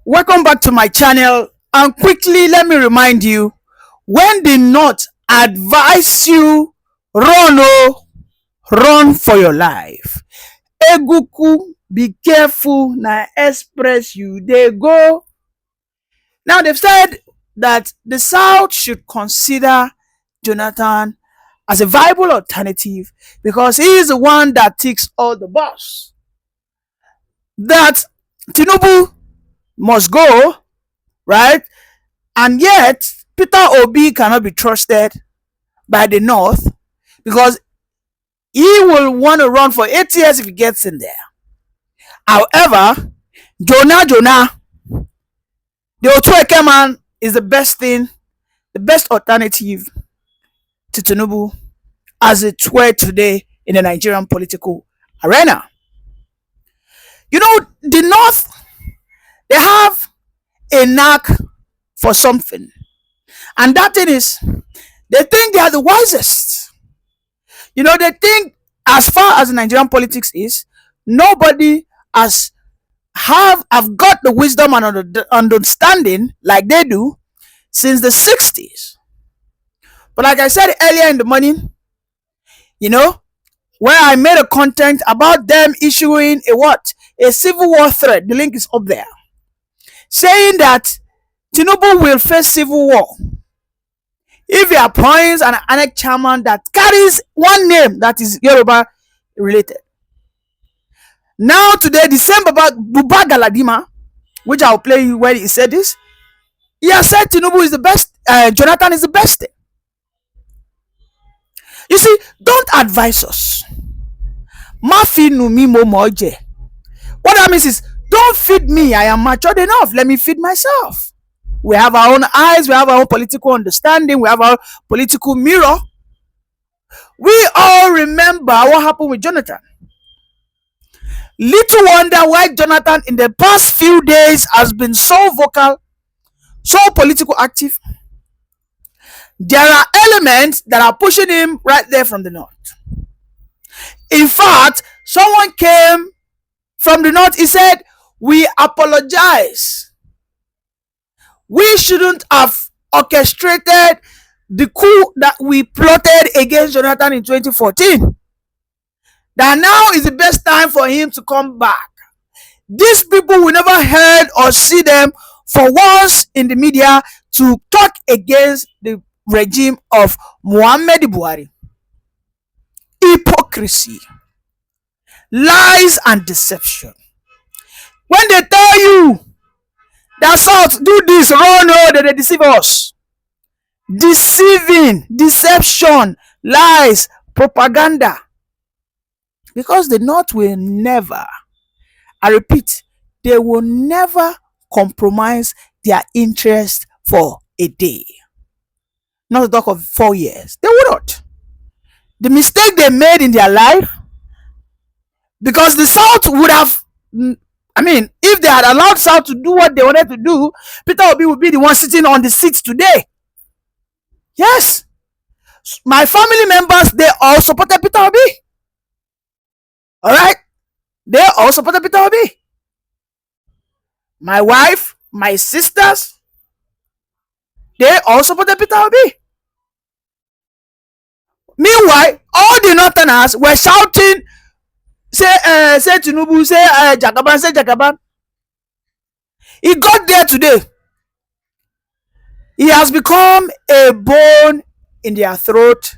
Welcome back to my channel. And quickly, let me remind you, when the North advise you, run, oh, run for your life. Eguku, be careful, na express you they go. Now, they've said that the South should consider Jonathan as a viable alternative because he is the one that ticks all the box. That Tinubu must go, right? And yet, Peter Obi cannot be trusted by the North because he will want to run for 8 years if he gets in there. However, Jonah, the Otueke man is the best thing, the best alternative to Tinubu as it's were today in the Nigerian political arena. You know, the North, they have a knack for something. And that thing is, they think they are the wisest. You know, they think as far as Nigerian politics is, nobody have got the wisdom and understanding like they do since the 60s. But like I said earlier in the morning, you know, where I made a content about them issuing a civil war threat. The link is up there. Saying that Tinubu will face civil war if he appoints an ANEC chairman that carries one name that is Yoruba related. Now today, the same Buba Galadima, which I'll play you where he said this, he has said Tinubu is the best, Jonathan is the best thing. You see, don't advise us. Mafi numi mo moje. What that means is, don't feed me. I am matured enough. Let me feed myself. We have our own eyes. We have our own political understanding. We have our political mirror. We all remember what happened with Jonathan. Little wonder why Jonathan in the past few days has been so vocal, so political active. There are elements that are pushing him right there from the North. In fact, someone came from the North. He said, we apologize. We shouldn't have orchestrated the coup that we plotted against Jonathan in 2014. That now is the best time for him to come back. These people, we never heard or see them for once in the media to talk against the regime of Muhammad Buhari. Hypocrisy, lies and deception. When they tell you that South do this, run, no, they deceive us. Deceiving, deception, lies, propaganda. Because the North will never, I repeat, they will never compromise their interest for a day. Not to talk of 4 years. They would not. The mistake they made in their life, because the South would have, if they had allowed South to do what they wanted to do, Peter Obi would be the one sitting on the seat today. Yes. My family members, they all supported Peter Obi. Alright? They all supported Peter Obi. My wife, my sisters, they all supported Peter Obi. Meanwhile, all the Northerners were shouting, say Tinubu, say Jagaban, say Jagaban. He got there today. He has become a bone in their throat.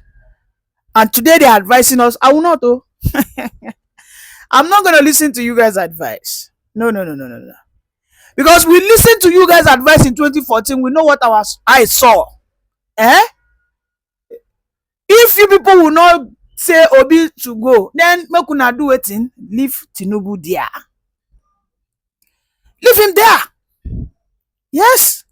And today they are advising us. I will not, though. I'm not going to listen to you guys' advice. No. Because we listened to you guys' advice in 2014. We know what our eyes saw. If you people will not say Obi to go, then make una do it in. Leave Tinubu there. Leave him there. Yes.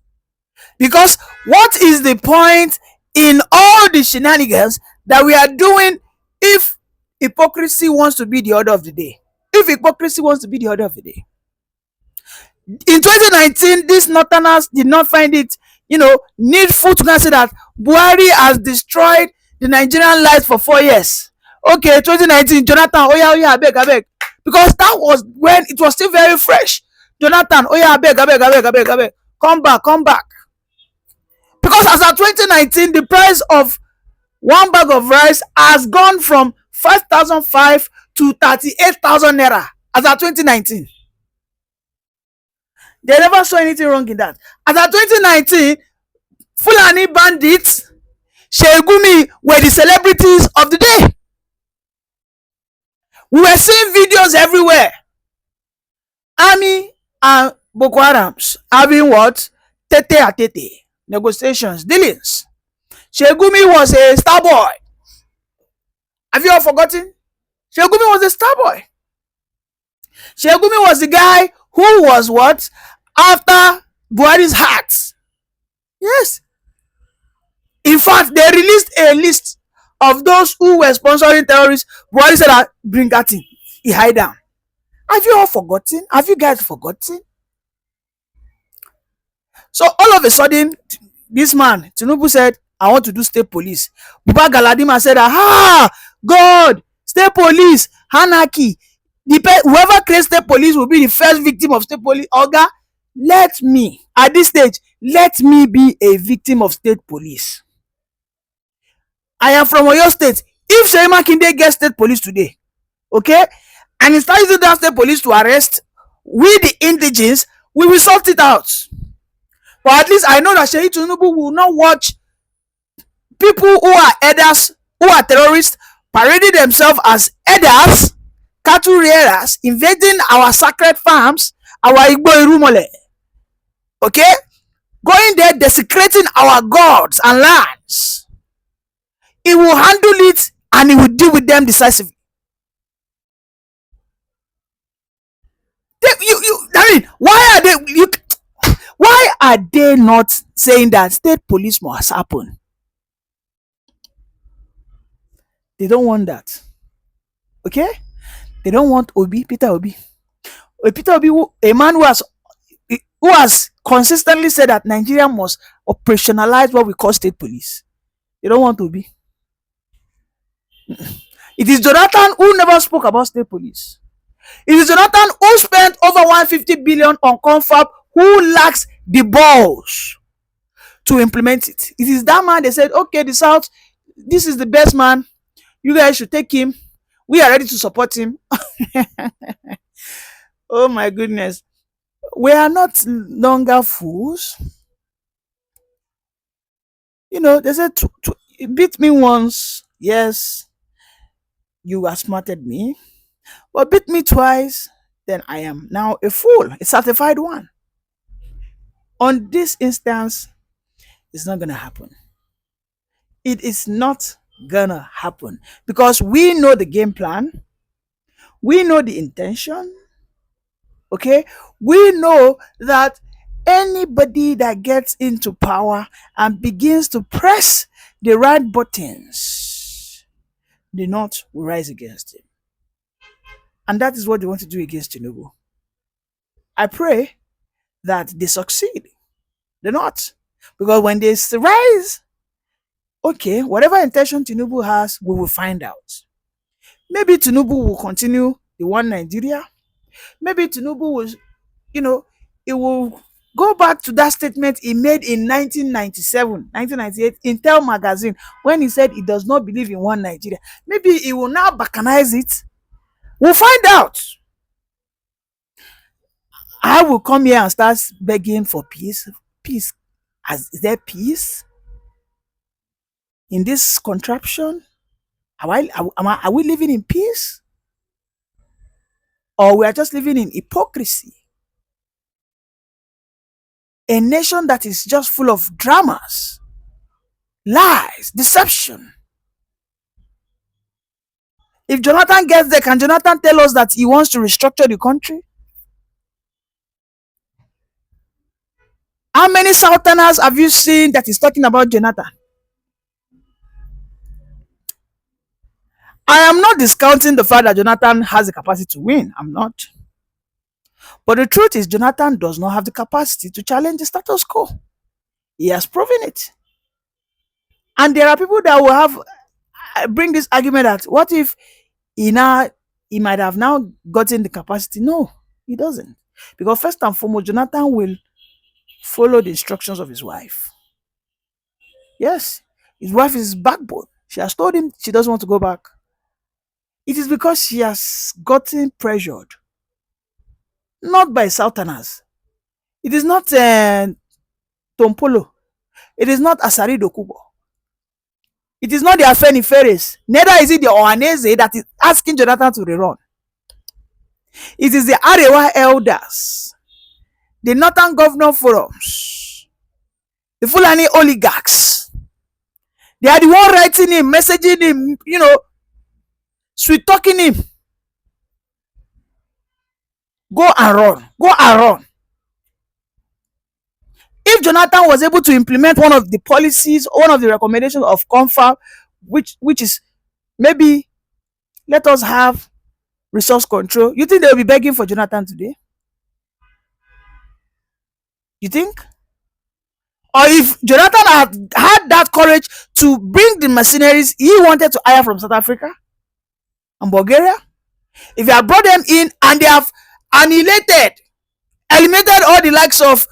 Because what is the point in all the shenanigans that we are doing if hypocrisy wants to be the order of the day? If hypocrisy wants to be the order of the day. In 2019, these Northerners did not find it, needful to say that Buhari has destroyed the Nigerian lives for 4 years. Okay, 2019, Jonathan, oh yeah, abeg. Because that was when it was still very fresh. Jonathan, oh yeah, abeg, abeg, abeg, abeg, abeg, come back, come back. Because as of 2019, the price of one bag of rice has gone from 5,500 to 38,000 naira as of 2019. They never saw anything wrong in that. As of 2019, Fulani bandits, Sheik Gumi were the celebrities of the day. We were seeing videos everywhere. Army and Boko Harams having what? Tete a tete. Negotiations, dealings. Sheik Gumi was a star boy. Have you all forgotten? Sheik Gumi was a star boy. Sheik Gumi was the guy who was what? After Buhari's heart. Yes. In fact, they released a list of those who were sponsoring terrorists. Buhari said that bring that in. He hide down. Have you all forgotten? Have you guys forgotten? So all of a sudden, this man, Tinubu, said, I want to do state police. Buba Galadima said, aha, God, state police, anarchy. Whoever creates state police will be the first victim of state police. Oga, let me, at this stage, let me be a victim of state police. I am from Oyo State. If Sheyi Makinde gets state police today, okay, and he starts using that state police to arrest we the indigenes, we will sort it out. But at least I know that Sheyi Tinubu will not watch people who are herders, who are terrorists, parading themselves as herders, cattle rearers, invading our sacred farms, our Igbo Irumole. Okay? Going there, desecrating our gods and lands. He will handle it and he will deal with them decisively. Why are they not saying that state police must happen? They don't want that. Okay? They don't want Peter Obi. Peter Obi, a man who has consistently said that Nigeria must operationalize what we call state police. They don't want Obi. It is Jonathan who never spoke about state police. It is Jonathan who spent over 150 billion on confab, who lacks the balls to implement it. It is that man they said, okay, the South, this is the best man. You guys should take him. We are ready to support him. Oh my goodness. We are not longer fools. You know, they said, beat me once. Yes, you outsmarted me. But beat me twice, then I am now a fool, a certified one. On this instance, it's not going to happen. It is not going to happen because we know the game plan. We know the intention. Okay? We know that anybody that gets into power and begins to press the right buttons, the North will rise against him. And that is what they want to do against Tinubu. I pray that they succeed. They're not. Because when they rise, okay, whatever intention Tinubu has, we will find out. Maybe Tinubu will continue the one Nigeria. Maybe Tinubu will, it will go back to that statement he made in 1997, 1998 in Tel magazine when he said he does not believe in one Nigeria. Maybe he will now balkanize it. We'll find out. I will come here and start begging for peace. Peace. Is there peace in this contraption? Are we living in peace? Or we are just living in hypocrisy? A nation that is just full of dramas, lies, deception. If Jonathan gets there, can Jonathan tell us that he wants to restructure the country? How many Southerners have you seen that is talking about Jonathan? I am not discounting the fact that Jonathan has the capacity to win. I'm not. But the truth is, Jonathan does not have the capacity to challenge the status quo. He has proven it. And there are people that will bring this argument that what if he might have now gotten the capacity? No, he doesn't. Because first and foremost, Jonathan will follow the instructions of his wife. Yes, his wife is his backbone. She has told him she doesn't want to go back. It is because she has gotten pressured, not by Southerners. It is not Tompolo. It is not Asari Dokubo. It is not the Afeni Ferris. Neither is it the Ohanese that is asking Jonathan to rerun. It is the Arewa elders, the Northern Governor Forums, the Fulani oligarchs. They are the one writing him, messaging him, sweet talking him. Go and run. Go and run. If Jonathan was able to implement one of the policies, one of the recommendations of CONFA, which is maybe let us have resource control, you think they will be begging for Jonathan today? You think? Or if Jonathan had that courage to bring the mercenaries he wanted to hire from South Africa and Bulgaria, if he had brought them in and they have eliminated all the likes of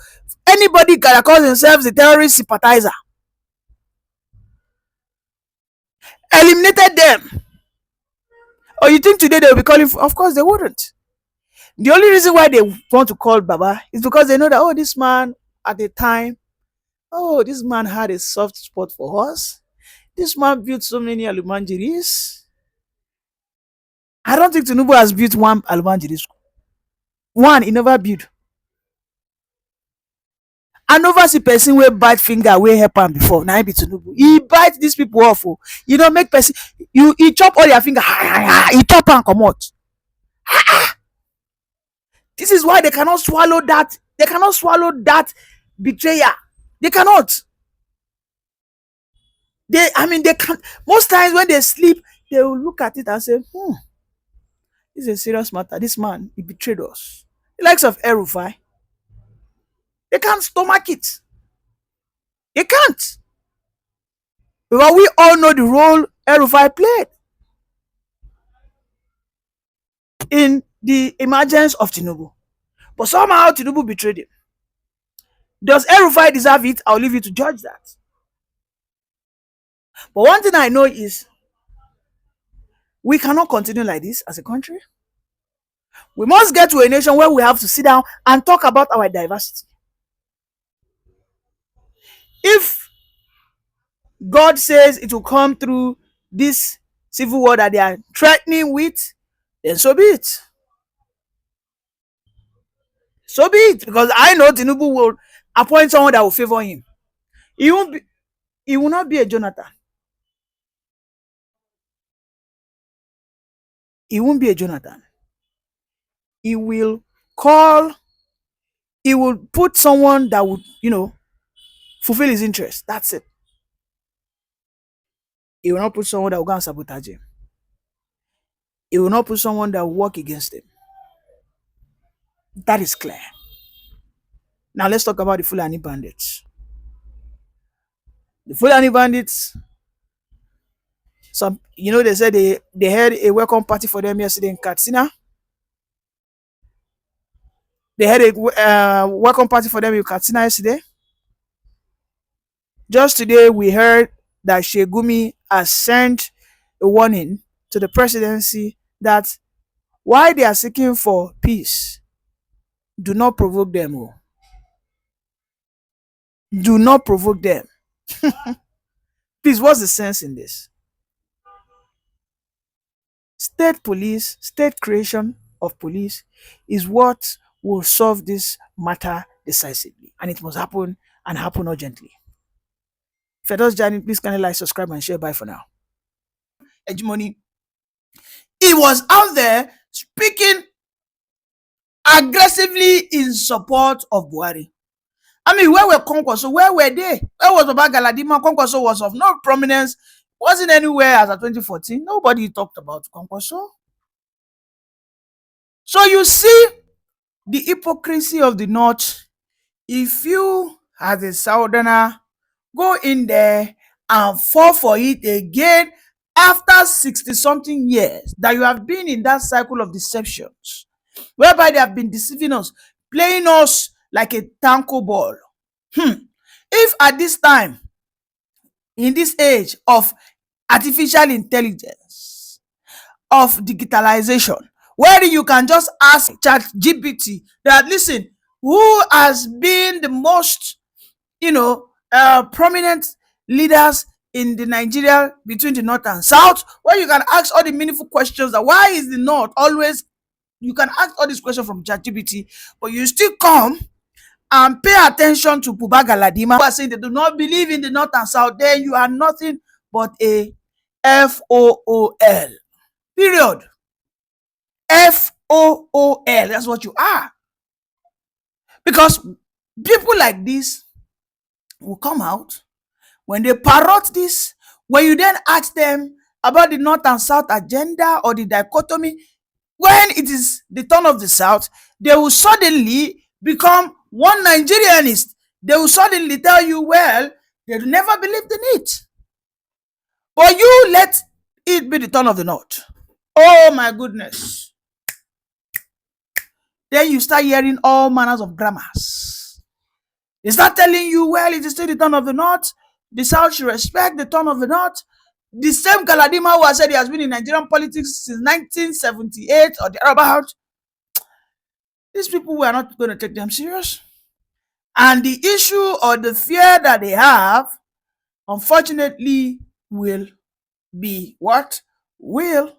anybody that calls themselves the terrorist sympathizer, eliminated them, or you think today they will be calling for? Of course they wouldn't. The only reason why they want to call Baba is because they know that, oh, this man at the time, oh, this man had a soft spot for us. This man built so many alumanjiris. I don't think Tinubu has built one alumanjiri school. One, he never built. I never see person wey bite finger wey help am before. Na him be Tinubu. He bite these people off. Oh. Make person, he chop all their finger. He chop am comot. This is why they cannot swallow that. They cannot swallow that betrayal. They cannot. They can't. Most times when they sleep, they will look at it and say, this is a serious matter. This man, he betrayed us. The likes of El-Rufai, they can't stomach it. They can't. Because we all know the role El-Rufai played in the emergence of Tinubu. But somehow Tinubu betrayed him. Does El-Rufai deserve it? I'll leave you to judge that. But one thing I know is we cannot continue like this as a country. We must get to a nation where we have to sit down and talk about our diversity. If God says it will come through this civil war that they are threatening with, then so be it. So be it. Because I know Tinubu will appoint someone that will favor him. He will not be a Jonathan. He won't be a Jonathan. He will put someone that would, fulfill his interest. That's it. He will not put someone that will go and sabotage him. He will not put someone that will work against him. That is clear. Now let's talk about the Fulani bandits. The Fulani bandits, they said they had a welcome party for them yesterday in Katsina. They had a welcome party for them in Katsina yesterday. Just today, we heard that Sheik Gumi has sent a warning to the presidency that while they are seeking for peace, do not provoke them. Oh. Do not provoke them. Please, what's the sense in this? State police, state creation of police is what will solve this matter decisively. And it must happen and happen urgently. If you're just joining, please kindly like, subscribe, and share. Bye for now. Hegemony. He was out there speaking aggressively in support of Buhari. Where were Kwankwaso? Where were they? Where was Baba Galadima? Kwankwaso was of no prominence. Wasn't anywhere as of 2014. Nobody talked about Kwankwaso. So you see the hypocrisy of the North. If you, as a Southerner, go in there and fall for it again after 60-something years that you have been in that cycle of deceptions, whereby they have been deceiving us. playing us like a tanko ball. If at this time, in this age of artificial intelligence, of digitalization, where you can just ask chat GPT that, listen, who has been the most, prominent leaders in the Nigeria between the north and south, where you can ask all the meaningful questions, that why is the north always, you can ask all these questions from ChatGPT, but you still come and pay attention to Buba Galadima who are saying they do not believe in the north and south, then you are nothing but a FOOL. Period. FOOL. That's what you are. Because people like this will come out when they parrot this. When you then ask them about the north and south agenda or the dichotomy, when it is the turn of the south, they will suddenly become one Nigerianist. They will suddenly tell you, well, they never believed in it. But you let it be the turn of the north. Oh my goodness. Then you start hearing all manners of grammars. They start telling you, well, it is still the turn of the north. The south should respect the turn of the north. The same Galadima who has said he has been in Nigerian politics since 1978 or thereabout. These people, we are not going to take them serious. And the issue or the fear that they have, unfortunately, will be what? Will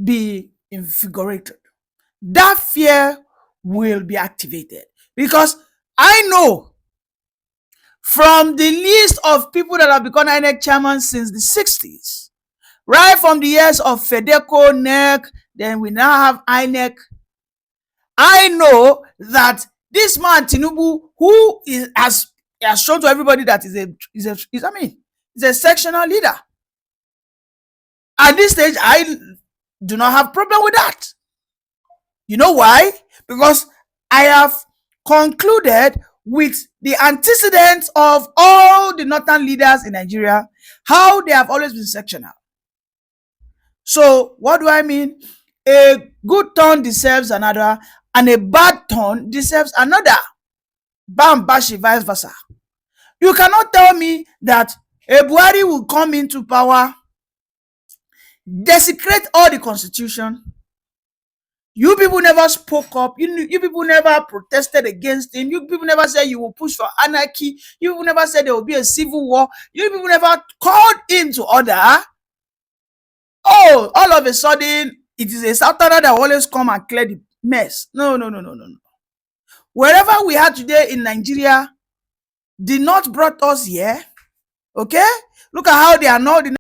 be invigorated. That fear will be activated. Because I know from the list of people that have become INEC chairman since the 60s, right from the years of FEDECO, NEC, then we now have INEC, I know that this man Tinubu, who has shown to everybody that is a sectional leader. At this stage, I do not have problem with that. You know why? Because I have concluded with the antecedents of all the northern leaders in Nigeria, how they have always been sectional. So what do I mean? A good turn deserves another, and a bad turn deserves another. Bam, bashi, vice versa. You cannot tell me that a Buhari will come into power, desecrate all the constitution. You people never spoke up. You people never protested against him. You people never said you will push for anarchy. You people never said there will be a civil war. You people never called him to order. Oh, all of a sudden, it is a Southerner that will always come and clear the mess. No. Wherever we are today in Nigeria, the North brought us here. Okay? Look at how they are now.